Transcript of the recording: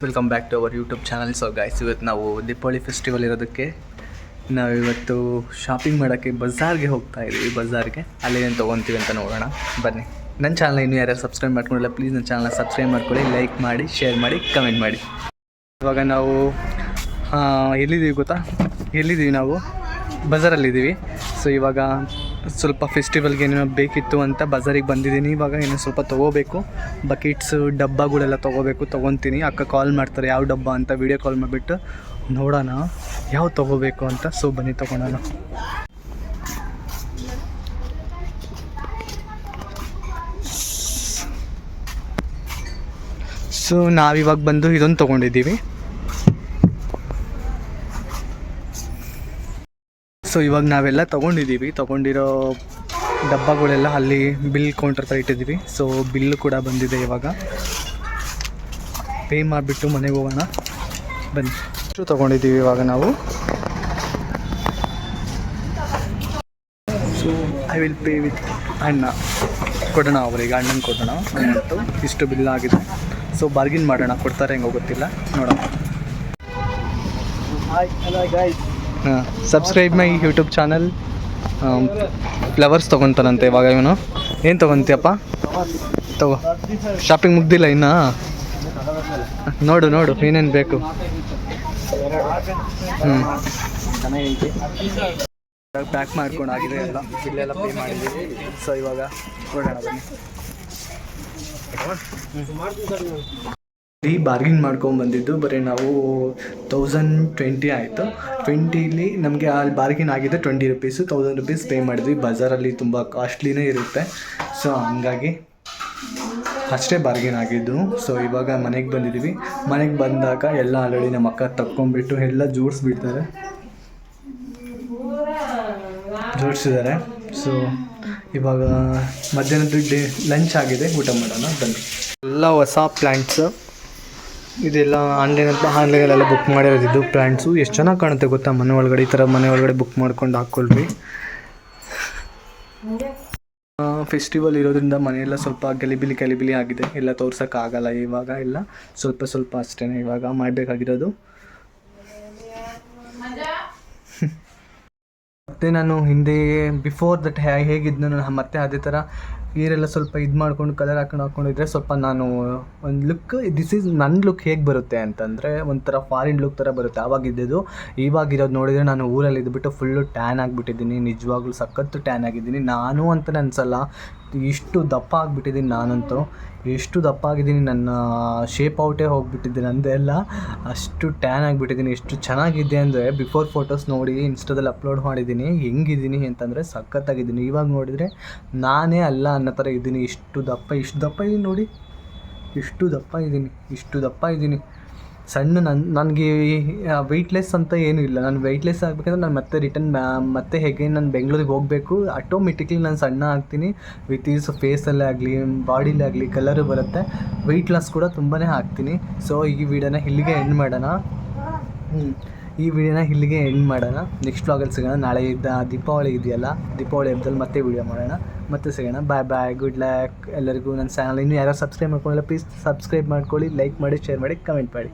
Welcome back to our YouTube channel. So guys, ಇವತ್ತು ನಾವು Deepavali festival ಇರೋದಕ್ಕೆ ನಾವಿವತ್ತು ಶಾಪಿಂಗ್ ಮಾಡೋಕ್ಕೆ ಬಜಾರ್ಗೆ ಹೋಗ್ತಾ ಇದ್ದೀವಿ. ಬಜಾರ್ಗೆ ಅಲ್ಲೇನು ತೊಗೊತೀವಿ ಅಂತ ನೋಡೋಣ ಬನ್ನಿ. ನನ್ನ ಚಾನಲ್ ಇನ್ನೂ ಯಾರ್ಯಾರು ಸಬ್ಸ್ಕ್ರೈಬ್ ಮಾಡ್ಕೊಂಡಿಲ್ಲ, ಪ್ಲೀಸ್ ನನ್ನ ಚಾನಲ್ನ ಸಬ್ಸ್ಕ್ರೈಬ್ ಮಾಡ್ಕೊಳ್ಳಿ, ಲೈಕ್ ಮಾಡಿ, ಶೇರ್ ಮಾಡಿ, ಕಮೆಂಟ್ ಮಾಡಿ. ಇವಾಗ ನಾವು ಎಲ್ಲಿದ್ದೀವಿ ನಾವು ಬಜಾರಲ್ಲಿದ್ದೀವಿ. ಸೊ ಇವಾಗ ಸ್ವಲ್ಪ ಫೆಸ್ಟಿವಲ್ಗೆ ಏನೇನೋ ಬೇಕಿತ್ತು ಅಂತ ಬಜಾರಿಗೆ ಬಂದಿದ್ದೀನಿ. ಇವಾಗ ಏನೋ ಸ್ವಲ್ಪ ತೊಗೋಬೇಕು, ಬಕೆಟ್ಸು ಡಬ್ಬಗಳೆಲ್ಲ ತೊಗೊತೀನಿ. ಅಕ್ಕ ಕಾಲ್ ಮಾಡ್ತಾರೆ ಯಾವ ಡಬ್ಬ ಅಂತ, ವೀಡಿಯೋ ಕಾಲ್ ಮಾಡಿಬಿಟ್ಟು ನೋಡೋಣ ಯಾವ ತೊಗೋಬೇಕು ಅಂತ. ಸೊ ಬನ್ನಿ ತೊಗೊಳೋಣ. ಸೊ ನಾವಿವಾಗ ಬಂದು ಇದೊಂದು ತೊಗೊಂಡಿದ್ದೀವಿ. ಸೊ ಇವಾಗ ನಾವೆಲ್ಲ ತೊಗೊಂಡಿರೋ ಡಬ್ಬಗಳೆಲ್ಲ ಅಲ್ಲಿ ಬಿಲ್ ಕೌಂಟರ್ ಹತ್ರ ಇಟ್ಟಿದ್ದೀವಿ. ಸೊ ಬಿಲ್ಲು ಕೂಡ ಬಂದಿದೆ. ಇವಾಗ ಪೇ ಮಾಡಿಬಿಟ್ಟು ಮನೆಗೆ ಹೋಗೋಣ ಬನ್ನಿ. ಎಷ್ಟು ತೊಗೊಂಡಿದ್ದೀವಿ ಇವಾಗ ನಾವು. So I will pay with ಅಣ್ಣ. ಕೊಡೋಣ ಅವರಿಗೆ, ಅಣ್ಣನ ಕೊಡೋಣ. ಅಮೌಂಟು ಇಷ್ಟು ಬಿಲ್ ಆಗಿದೆ. ಸೊ ಬಾರ್ಗಿನ್ ಮಾಡೋಣ, ಕೊಡ್ತಾರೆ ಹೆಂಗೋ ಗೊತ್ತಿಲ್ಲ, ನೋಡೋಣ. Subscribe my YouTube channel. Flowers ತೊಗೊತಾನಂತೆ ಇವಾಗ ಇವನು. ಏನು ತೊಗೊತೀಯಪ್ಪ? ತಗೋ, ಶಾಪಿಂಗ್ ಮುಗ್ದಿಲ್ಲ ಇನ್ನು. ನೋಡು ಏನೇನು ಬೇಕು. ಪ್ಯಾಕ್ ಮಾಡ್ಕೊಂಡು ಆಗಿದೆ ಎಲ್ಲ, ಬಿಲ್ಲೆಲ್ಲ ಪೇ ಮಾಡಿದ್ದೀವಿ. ಸೊ ಇವಾಗ ಕೊಡೋಣ ಬನ್ನಿ. ಬಾರ್ಗಿನ್ ಮಾಡ್ಕೊಂಡ್ಬಂದಿದ್ದು ಬರೀ ನಾವು 1020 ಆಯಿತು. 20ಲಿ ನಮಗೆ ಅಲ್ಲಿ ಬಾರ್ಗಿನ್ ಆಗಿದೆ 20 ರುಪೀಸು. 1000 ರುಪೀಸ್ ಪೇ ಮಾಡಿದ್ವಿ. ಬಜಾರಲ್ಲಿ ತುಂಬ ಕಾಸ್ಟ್ಲಿನೇ ಇರುತ್ತೆ. ಸೊ ಹಂಗಾಗಿ ಅಷ್ಟೇ ಬಾರ್ಗಿನ್ ಆಗಿದ್ದು. ಸೊ ಇವಾಗ ಮನೆಗೆ ಬಂದಿದ್ದೀವಿ. ಮನೆಗೆ ಬಂದಾಗ ಎಲ್ಲ ಆಲ್ರೆಡಿ ನಮ್ಮ ಅಕ್ಕ ತಕ್ಕೊಂಬಿಟ್ಟು ಎಲ್ಲ ಜೋಡಿಸಿದ್ದಾರೆ. ಸೊ ಇವಾಗ ಮಧ್ಯಾಹ್ನದ ಲಂಚ್ ಆಗಿದೆ, ಊಟ ಮಾಡೋಣ ಬನ್ನಿ. ಎಲ್ಲ ಹೊಸ ಪ್ಲ್ಯಾಂಟ್ಸು, ಇದೆಲ್ಲ ಆನ್ಲೈನಲ್ಲೆಲ್ಲ ಬುಕ್ ಮಾಡಿರೋದಿದ್ದು ಪ್ಲ್ಯಾಂಟ್ಸು. ಎಷ್ಟು ಚೆನ್ನಾಗಿ ಕಾಣುತ್ತೆ ಗೊತ್ತಾ ಮನೆ ಒಳಗಡೆ. ಈ ಥರ ಮನೆ ಒಳಗಡೆ ಬುಕ್ ಮಾಡ್ಕೊಂಡು ಹಾಕ್ಕೊಳ್ರಿ. ಫೆಸ್ಟಿವಲ್ ಇರೋದ್ರಿಂದ ಮನೆಯೆಲ್ಲ ಸ್ವಲ್ಪ ಗಲಿಬಿಲಿ ಆಗಿದೆ. ಎಲ್ಲ ತೋರ್ಸೋಕ್ಕಾಗಲ್ಲ ಇವಾಗ, ಎಲ್ಲ ಸ್ವಲ್ಪ ಅಷ್ಟೇ ಇವಾಗ ಮಾಡಬೇಕಾಗಿರೋದು. ಮತ್ತು ನಾನು ಹಿಂದೆ ಬಿಫೋರ್ ದಟ್ ಹೇಗಿದ್ದು ನಾನು ಮತ್ತೆ ಅದೇ ಥರ ಏರೆಲ್ಲ ಸ್ವಲ್ಪ ಇದು ಮಾಡ್ಕೊಂಡು ಕಲರ್ ಹಾಕ್ಕೊಂಡಿದ್ರೆ ಸ್ವಲ್ಪ ನಾನು ಒಂದು ಲುಕ್, ನನ್ನ ಲುಕ್ ಹೇಗೆ ಬರುತ್ತೆ ಅಂತಂದರೆ ಒಂಥರ ಫಾರಿನ್ ಲುಕ್ ಥರ ಬರುತ್ತೆ ಆವಾಗಿದ್ದು. ಇವಾಗಿರೋದು ನೋಡಿದರೆ ನಾನು ಊರಲ್ಲಿ ಇದ್ಬಿಟ್ಟು ಫುಲ್ಲು ಟ್ಯಾನ್ ಆಗಿಬಿಟ್ಟಿದ್ದೀನಿ. ನಿಜವಾಗ್ಲೂ ಸಖತ್ತು ಟ್ಯಾನ್ ಆಗಿದ್ದೀನಿ. ನಾನು ಅಂತ ಅನ್ಸಲ್ಲ, ಇಷ್ಟು ದಪ್ಪ ಆಗಿಬಿಟ್ಟಿದ್ದೀನಿ ನಾನಂತೂ. ಎಷ್ಟು ದಪ್ಪ ಆಗಿದ್ದೀನಿ, ನನ್ನ ಶೇಪ್ ಔಟೇ ಹೋಗಿಬಿಟ್ಟಿದ್ದೀನಿ ಅಂದೆಲ್ಲ. ಅಷ್ಟು ಟ್ಯಾನ್ ಆಗಿಬಿಟ್ಟಿದ್ದೀನಿ. ಎಷ್ಟು ಚೆನ್ನಾಗಿದೆ ಅಂದರೆ ಬಿಫೋರ್ ಫೋಟೋಸ್ ನೋಡಿ ಇನ್ಸ್ಟಾದಲ್ಲಿ ಅಪ್ಲೋಡ್ ಮಾಡಿದ್ದೀನಿ. ಹೆಂಗಿದ್ದೀನಿ ಅಂತಂದರೆ ಸಖತ್ತಾಗಿದ್ದೀನಿ. ಇವಾಗ ನೋಡಿದರೆ ನಾನೇ ಅಲ್ಲ ಅನ್ನೋ ಥರ ಇದ್ದೀನಿ. ಇಷ್ಟು ದಪ್ಪ ಇದ್ದೀನಿ ನೋಡಿ. ಇಷ್ಟು ದಪ್ಪ ಇದ್ದೀನಿ. ಸಣ್ಣ ನನಗೆ ವೆಯ್ಟ್ಲೆಸ್ ಅಂತ ಏನೂ ಇಲ್ಲ. ನಾನು ವೆಯ್ಟ್ಲೆಸ್ ಆಗಬೇಕಂದ್ರೆ ನಾನು ಮತ್ತೆ ಹೇಗೆ ನಾನು ಬೆಂಗಳೂರಿಗೆ ಹೋಗಬೇಕು. ಆಟೋಮೆಟಿಕ್ಲಿ ನಾನು ಸಣ್ಣ ಆಗ್ತೀನಿ. ವಿತ್ ಈಸ್ ಫೇಸಲ್ಲೇ ಆಗಲಿ, ಬಾಡಿಲೇ ಆಗಲಿ ಕಲರು ಬರುತ್ತೆ. ವೆಯ್ಟ್ ಲಾಸ್ ಕೂಡ ತುಂಬಾ ಆಗ್ತೀನಿ. ಸೊ ಈ ವಿಡಿಯೋನ ಇಲ್ಲಿಗೆ ಎಂಡ್ ಮಾಡೋಣ. ನೆಕ್ಸ್ಟ್ ವ್ಲಾಗಲ್ಲಿ ಸಿಗೋಣ. ನಾಳೆ ದೀಪಾವಳಿ ಇದೆಯಲ್ಲ, ದೀಪಾವಳಿ ಹಬ್ಬದಲ್ಲಿ ಮತ್ತೆ ವಿಡಿಯೋ ಮಾಡೋಣ. ಮತ್ತೆ ಸಿಗೋಣ. ಬಾಯ್, ಗುಡ್ ಲಕ್ ಎಲ್ಲರಿಗೂ. ನನ್ನ ಚಾನಲ್ ಇನ್ನೂ ಯಾರು ಸಬ್ಸ್ಕ್ರೈಬ್ ಮಾಡ್ಕೊಳ್ಳಿಲ್ಲ, ಪ್ಲೀಸ್ ಸಬ್ಸ್ಕ್ರೈಬ್ ಮಾಡ್ಕೊಳ್ಳಿ, ಲೈಕ್ ಮಾಡಿ, ಶೇರ್ ಮಾಡಿ, ಕಮೆಂಟ್ ಮಾಡಿ.